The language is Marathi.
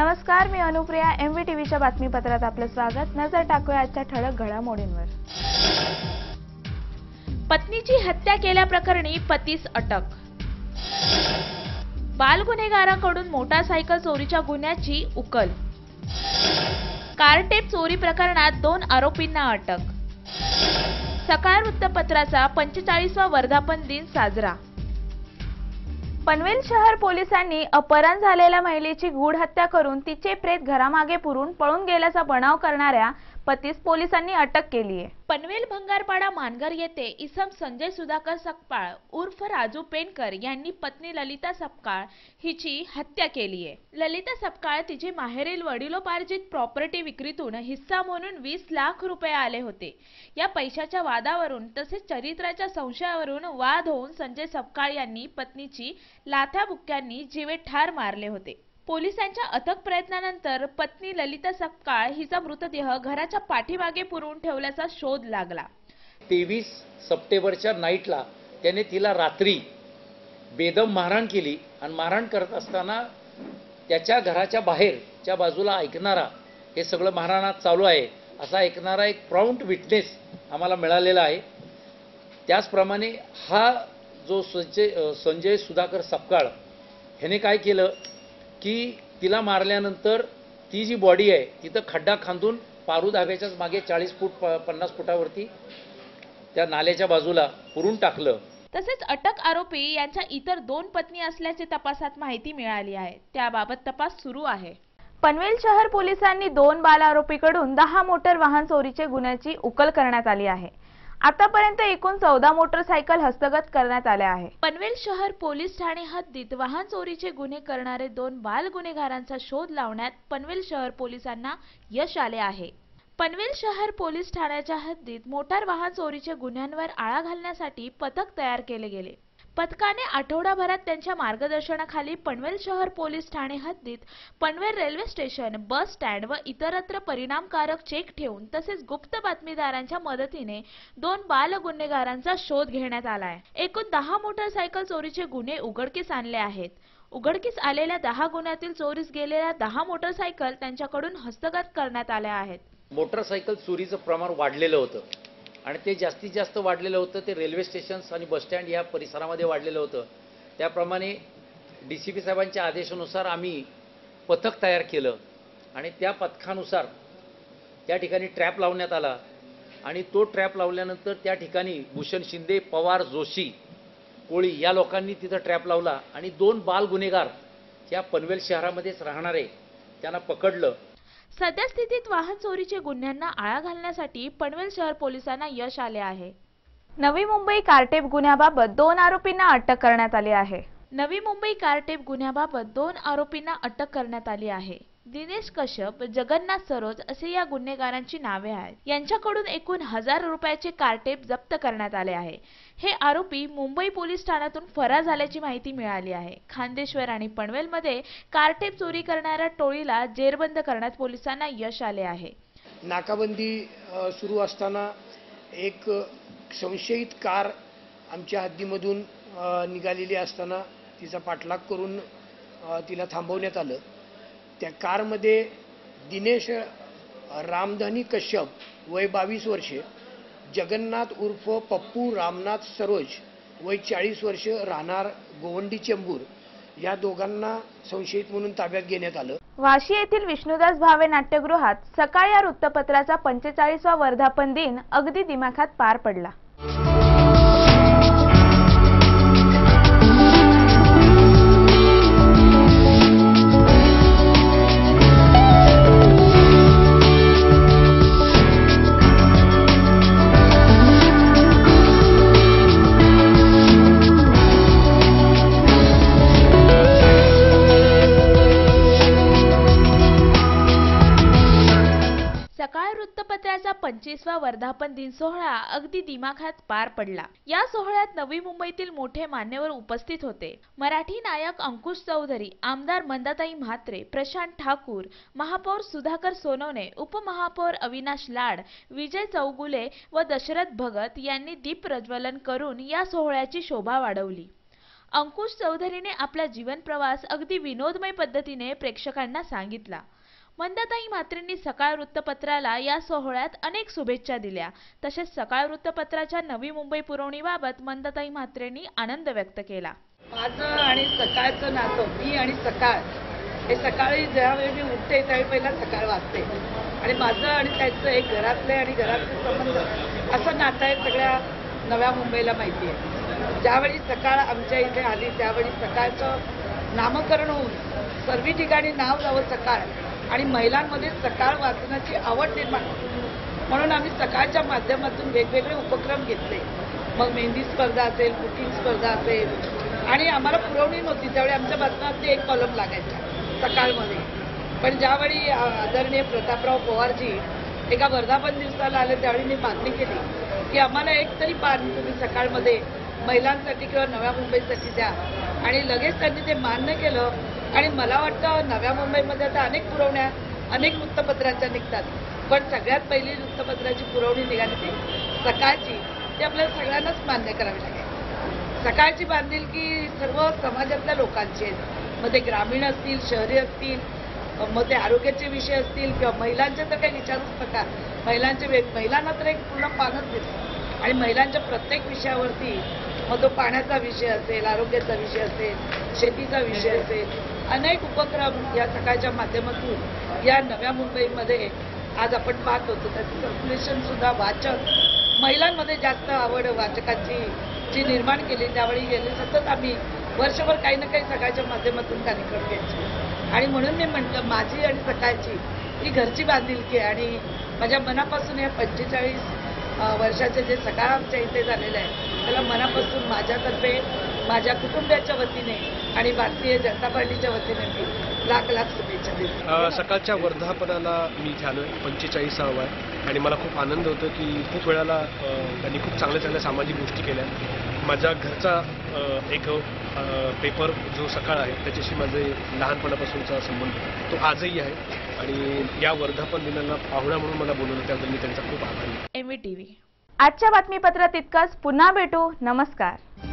नमस्कार, मी अनुप्रिया. MVTVच्या बातमीपत्रात आपलं स्वागत. नजर टाकूया आजच्या ठळक घडामोडींवर. पत्नीची हत्या केल्याप्रकरणी पतीस अटक. बाल गुन्हेगारांकडून मोटारसायकल चोरीच्या गुन्ह्याची उकल. कारटेप चोरी प्रकरणात 2 आरोपींना अटक. सकाळ वृत्तपत्राचा 45वा वर्धापन दिन साजरा. पनवेल शहर पोलिसांनी अपहरण झालेल्या महिलेची गूढ हत्या करून तिचे प्रेत घरामागे पुरून पळून गेल्याचा बनाव करणाऱ्या पतीस पोलिसांनी अटक केली आहे. पनवेल भंगारपाडा मानघर येथे इसम संजय सुधाकर सपकाळ उर्फ राजू पेनकर यांनी पत्नी ललिता सपकाळ हिची हत्या केली आहे. ललिता सपकाळ तिचे माहेरील वडिलोपार्जित प्रॉपर्टी विक्रीतून हिस्सा म्हणून 20 लाख रुपये आले होते. या पैशाच्या वादावरून तसेच चरित्राच्या संशयावरून वाद होऊन संजय सपकाळ यांनी पत्नीची लाथाबुक्क्यांनी जीवे ठार मारले होते. पोलिसांच्या अथक प्रयत्नानंतर पत्नी ललिता सपकाळ हिचा मृतदेह घराच्या पाठीमागे पुरून ठेवल्याचा शोध लागला. 23 सप्टेंबरच्या नाईटला त्याने तिला रात्री बेदम मारहाण केली आणि मारहाण करत असताना त्याच्या घराच्या बाहेरच्या बाजूला ऐकणारा हे सगळं मारहाणात चालू आहे असा ऐकणारा एक प्राउंट विटनेस आम्हाला मिळालेला आहे. त्याचप्रमाणे हा जो संजय सुधाकर सपकाळ ह्याने काय केलं की तिला मारल्यानंतर ती जी बॉडी आहे तिथं खड्डा खांदून पारू धाब्याच्याच मागे 40 फूट 50 फुटावरती त्या नाल्याच्या बाजूला पुरून टाकलं. तसेच अटक आरोपी यांच्या इतर 2 पत्नी असल्याचे तपासात माहिती मिळाली आहे. त्याबाबत तपास सुरू आहे. पनवेल शहर पोलिसांनी 2 बाल आरोपीकडून 10 मोटर वाहन चोरीचे गुन्ह्याची उकल करण्यात आली आहे. आतापर्यंत एकूण 14 मोटरसायकल हस्तगत करण्यात आल्या आहे. पनवेल शहर पोलीस ठाणे हद्दीत वाहन चोरीचे गुन्हे करणारे 2 बाल गुन्हेगारांचा शोध लावण्यात पनवेल शहर पोलिसांना यश आले आहे. पनवेल शहर पोलीस ठाण्याच्या हद्दीत मोटार वाहन चोरीच्या गुन्ह्यांवर आळा घालण्यासाठी पथक तयार केले गेले. पथकाने आठवडाभरात त्यांच्या मार्गदर्शनाखाली पनवेल शहर पोलीस ठाणे हद्दीत Panvel railway station, bus stand व इतरत्र परिणामकारक चेक ठेवून तसेच गुप्त बातमीदारांच्या मदतीने 2 बाल गुन्हेगारांचा शोध घेण्यात आला आहे. एकूण 10 मोटरसायकल चोरीचे गुन्हे उघडकीस आणले आहेत. उघडकीस आलेल्या 10 गुन्ह्यातील चोरीस गेलेल्या 10 मोटरसायकल त्यांच्याकडून हस्तगत करण्यात आल्या आहेत. मोटरसायकल चोरीचं प्रमाण वाढलेलं होतं आणि ते जास्तीत जास्त वाढलेलं होतं ते रेल्वे स्टेशन्स आणि बस स्टँड या परिसरामध्ये वाढलेलं होतं. त्याप्रमाणे DCP साहेबांच्या आदेशानुसार आम्ही पथक तयार केलं आणि त्या पथकानुसार त्या ठिकाणी ट्रॅप लावण्यात आला आणि तो ट्रॅप लावल्यानंतर त्या ठिकाणी भूषण शिंदे, पवार, जोशी, कोळी या लोकांनी तिथं ट्रॅप लावला आणि 2 बाल गुन्हेगार या पनवेल शहरामध्येच राहणारे त्यांना पकडलं. सध्या स्थितीत वाहन चोरीचे गुन्ह्यांना आळा घालण्यासाठी पनवेल शहर पोलिसांना यश आले आहे. नवी मुंबई कारटेप गुन्ह्याबाबत 2 आरोपींना अटक करण्यात आली आहे. नवी मुंबई कारटेप गुन्ह्याबाबत 2 आरोपींना अटक करण्यात आली आहे. दिनेश कश्यप, जगन्नाथ सरोज असे या गुन्हेगारांची नावे आहेत. यांच्याकडून एकूण 1000 रुपयाचे कारटेप जप्त करण्यात आले आहे. हे आरोपी मुंबई पोलीस ठाण्यातून फरार झाल्याची माहिती मिळाली आहे. खांदेश्वर आणि पनवेलमध्ये कारटेप चोरी करणाऱ्या टोळीला जेरबंद करण्यात पोलिसांना यश आले आहे. नाकाबंदी सुरू असताना एक संशयित कार आमच्या हद्दीमधून निघालेली असताना तिचा पाठलाग करून तिला थांबवण्यात आलं. त्या कारमध्ये दिनेश रामधनी कश्यप वय 22 वर्षे, जगन्नाथ उर्फ पप्पू रामनाथ सरोज वय 40 वर्ष राहणार गोवंडी चेंबूर या दोघांना संशयित म्हणून ताब्यात घेण्यात आलं. वाशी येथील विष्णुदास भावे नाट्यगृहात सकाळ या वृत्तपत्राचा 45वा वर्धापन दिन अगदी दिमाखात पार पडला. सकाळ वृत्तपत्राचा 25वा वर्धापन दिन सोहळा अगदी दिमाखात पार पडला. या सोहळ्यात नवी मुंबईतील मोठे मान्यवर उपस्थित होते. मराठी नायक अंकुश चौधरी, आमदार मंदाताई म्हात्रे, प्रशांत ठाकूर, महापौर सुधाकर सोनवणे, उपमहापौर अविनाश लाड, विजय चौगुले व दशरथ भगत यांनी दीप प्रज्वलन करून या सोहळ्याची शोभा वाढवली. अंकुश चौधरीने आपला जीवन प्रवास अगदी विनोदमय पद्धतीने प्रेक्षकांना सांगितला. मंदाताई म्हात्रेंनी सकाळ वृत्तपत्राला या सोहळ्यात अनेक शुभेच्छा दिल्या. तसेच सकाळ वृत्तपत्राच्या नवी मुंबई पुरवणीबाबत मंदाताई म्हात्रेंनी आनंद व्यक्त केला. माझं आणि सकाळचं नातं, मी आणि सकाळ, हे सकाळी ज्यावेळी मी उठते त्यावेळी पहिला सकाळ वाचते आणि माझं आणि त्यांचं एक घरातले आणि घरातले संबंध असं नातं आहे सगळ्या नव्या मुंबईला माहिती आहे. ज्यावेळी सकाळ आमच्या इथे आली त्यावेळी सकाळचं नामकरण होऊन सर्व ठिकाणी नाव जावं सकाळ आणि महिलांमध्ये सकाळ वाचनाची आवड निर्माण म्हणून आम्ही सकाळच्या माध्यमातून वेगवेगळे उपक्रम घेतले. मग मेहंदी स्पर्धा असेल, कुकिंग स्पर्धा असेल आणि आम्हाला पुरवणी नव्हती त्यावेळी आमच्या बातम्यात एक कॉलम लागायचा सकाळमध्ये. पण ज्यावेळी आदरणीय प्रतापराव पवारजी एका वर्धापन दिवसाला आले त्यावेळी मी मागणी केली की आम्हाला एक तरी पान तुम्ही सकाळमध्ये महिलांसाठी किंवा नव्या मुंबईसाठी द्या आणि लगेच त्यांनी ते मान्य केलं. आणि मला वाटतं नव्या मुंबईमध्ये आता अनेक पुरवण्या अनेक वृत्तपत्रांच्या निघतात पण सगळ्यात पहिली वृत्तपत्राची पुरवणी निघाली ती सकाळची. ती आपल्याला सगळ्यांनाच मान्य करावी लागेल. सकाळची बांधिलकी सर्व समाजातल्या लोकांची आहेत. मग ते ग्रामीण असतील, शहरी असतील, मग ते आरोग्याचे विषय असतील किंवा महिलांचे तर काही विचारूच नका. महिलांना तर एक पूर्ण पानच देतो आणि महिलांच्या प्रत्येक विषयावरती मग तो पाण्याचा विषय असेल, आरोग्याचा विषय असेल, शेतीचा विषय असेल, अनेक उपक्रम या सकाळच्या माध्यमातून या नव्या मुंबईमध्ये आज आपण पाहत होतो. त्याचं सर्क्युलेशन सुद्धा वाचक महिलांमध्ये जास्त आवड वाचकांची जी निर्माण केली त्यावेळी गेले सतत आम्ही वर्षभर काही ना काही सकाळच्या माध्यमातून कार्यक्रम घ्यायचे आणि म्हणून मी म्हटलं माझी आणि सकाळची ही घरची बांधिलकी आणि माझ्या मनापासून या 45 वर्षाचे जे सकाळ आमच्या इथे झालेलं आहे त्याला मनापासून माझ्यातर्फे माझ्या कुटुंबियाच्या वतीने आणि भारतीय जनता पार्टीच्या वतीने मी लाख लाख शुभेच्छा देते. सकाळच्या वर्धापनाला मी इथे आलो आहे, 45वा आहे आणि मला खूप आनंद होतो की खूप वेळाला त्यांनी खूप चांगल्या चांगल्या सामाजिक गोष्टी केल्या. माझ्या घरचा एक पेपर जो सकाळ आहे त्याच्याशी माझे लहानपणापासूनचा संबंध तो आजही आहे आणि या वर्धापन दिनाला पाहुणा म्हणून मला बोलवलं त्याबद्दल मी त्यांचा खूप आभारी आहे. MVTV आजच्या बातमीपत्रात इतकंच. पुन्हा भेटू. नमस्कार.